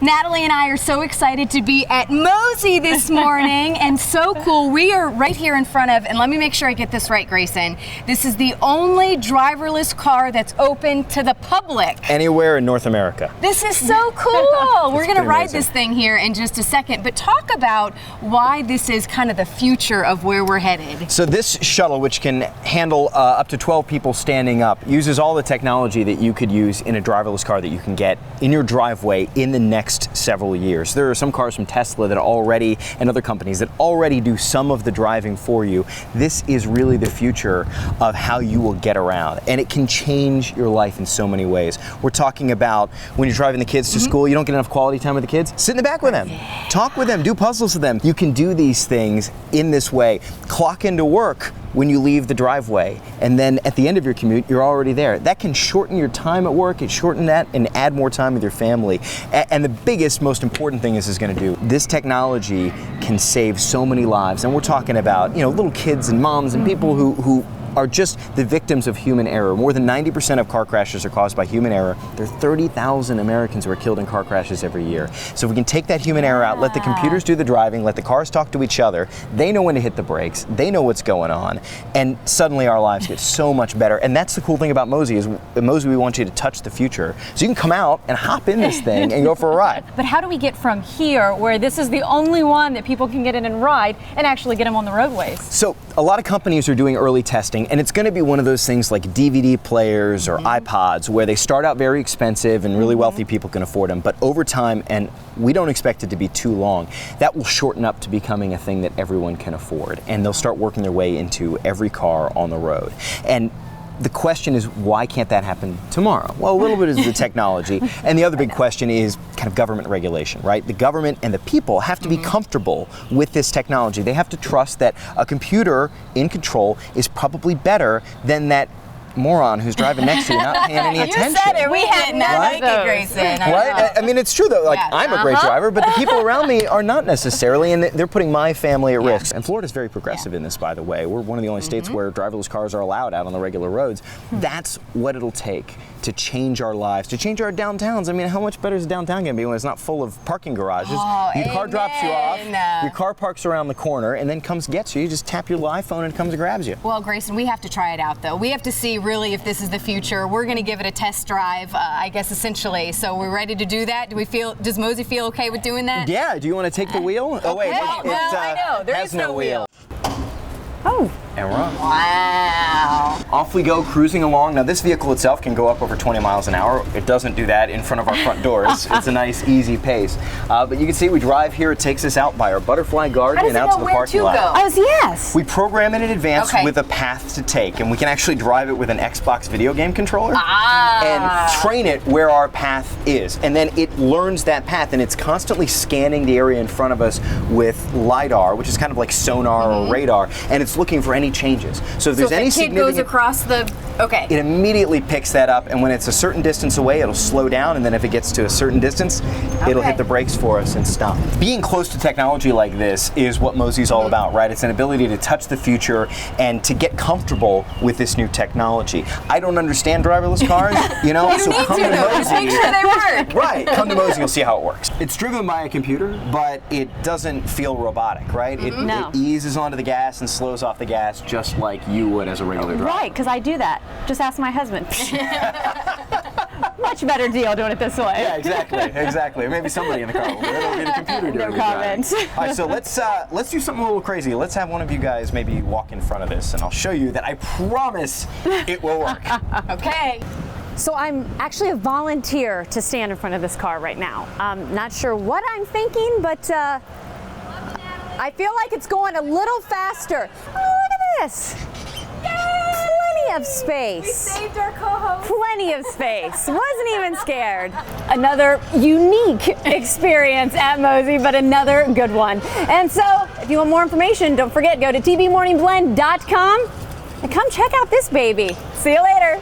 Natalie and I are so excited to be at MOSI this morning, and so cool. We are right here in front of, and let me make sure I get this right, Grayson. This is the only driverless car that's open to the public. Anywhere in North America. This is so cool. We're gonna ride this thing here in just a second, but talk about why this is kind of the future of where we're headed. So this shuttle, which can handle up to 12 people standing up, uses all the technology that you could use in a driverless car that you can get in your driveway in the next several years. There are some cars from Tesla that already, and other companies that already do some of the driving for you. This is really the future of how you will get around, and it can change your life in so many ways. We're talking about when you're driving the kids to school, you don't get enough quality time with the kids, sit in the back with them, talk with them, do puzzles with them. You can do these things in this way. Clock into work when you leave the driveway, and then at the end of your commute, you're already there. That can shorten your time at work, it shorten that and add more time with your family. And the biggest, most important thing this is gonna do, this technology can save so many lives. And we're talking about, you know, little kids and moms and people who are just the victims of human error. More than 90% of car crashes are caused by human error. There are 30,000 Americans who are killed in car crashes every year. So if we can take that human error out, let the computers do the driving, let the cars talk to each other, they know when to hit the brakes, they know what's going on, and suddenly our lives get so much better. And that's the cool thing about MOSI, is at MOSI we want you to touch the future. So you can come out and hop in this thing and go for a ride. But how do we get from here, where this is the only one that people can get in and ride, and actually get them on the roadways? So a lot of companies are doing early testing, and it's going to be one of those things like DVD players or iPods, where they start out very expensive and really wealthy people can afford them, but over time, and we don't expect it to be too long, that will shorten up to becoming a thing that everyone can afford, and they'll start working their way into every car on the road. And the question is, why can't that happen tomorrow? Well, a little bit is the technology, and the other big question is kind of government regulation, right? The government and the people have to be comfortable with this technology. They have to trust that a computer in control is probably better than that moron who's driving next to you not paying any attention. You said it, we had not like it, Grayson. Right? I mean, it's true though, like I'm a great driver, but the people around me are not necessarily, and they're putting my family at risk. And Florida's very progressive in this, by the way. We're one of the only states where driverless cars are allowed out on the regular roads. That's what it'll take to change our lives, to change our downtowns. I mean, how much better is downtown gonna be when it's not full of parking garages? Your car drops you off, your car parks around the corner, and then comes gets you. You just tap your iPhone and it comes and grabs you. Well, Grayson, we have to try it out though. We have to see really if this is the future. We're gonna give it a test drive, I guess, essentially. So we're ready to do that? Does MOSI feel okay with doing that? Yeah, do you want to take the wheel? Oh wait, I know, there is no wheel. Oh. And we're on. Wow. Off we go, cruising along. Now this vehicle itself can go up over 20 miles an hour. It doesn't do that in front of our front doors. It's a nice, easy pace. But you can see we drive here. It takes us out by our butterfly garden and out to the parking lot. Oh, yes. We program it in advance with a path to take, and we can actually drive it with an Xbox video game controller and train it where our path is. And then it learns that path, and it's constantly scanning the area in front of us with LiDAR, which is kind of like sonar or radar, and it's looking for any changes. So if there's any significant, goes across the, it immediately picks that up, and when it's a certain distance away, it'll slow down, and then if it gets to a certain distance, it'll hit the brakes for us and stop. Being close to technology like this is what MOSI's all about, right? It's an ability to touch the future and to get comfortable with this new technology. I don't understand driverless cars, you know, so come to MOSI. Make sure they work. Right, come to MOSI, you'll see how it works. It's driven by a computer, but it doesn't feel robotic, right? It eases onto the gas and slows off the gas just like you would as a regular driver. Right, because I do that. Just ask my husband. Much better deal doing it this way. Yeah, exactly. Maybe somebody in the car will. It'll be the computer doing it. No comment. All right, so let's do something a little crazy. Let's have one of you guys maybe walk in front of this, and I'll show you that I promise it will work. Okay. So I'm actually a volunteer to stand in front of this car right now. I'm not sure what I'm thinking, but I feel like it's going a little faster. Oh, look at this. Plenty of space. We saved our co-host. Plenty of space. Wasn't even scared. Another unique experience at MOSI, but another good one. And so, if you want more information, don't forget, go to tvmorningblend.com and come check out this baby. See you later.